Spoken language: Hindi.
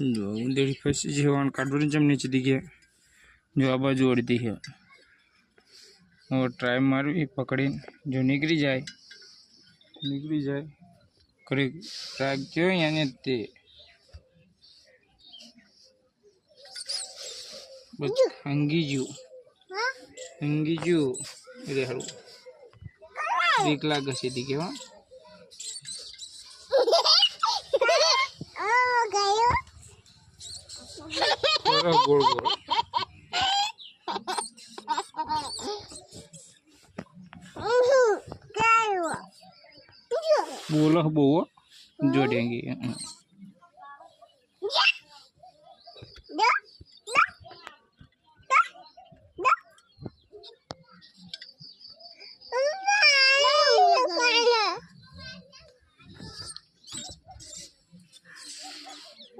जो उंदेड़ी फंसी जीवन काटोरी जम नीचे दिखे जो आ बाजू अड़ती है और ट्राई मारवी पकड़ी जो निकली जाए करी राखो यानी ते बस हंगी जू रे हारू देख लाग से दिखे हाँ गोल गोल बोलो बो जोड़ेंगे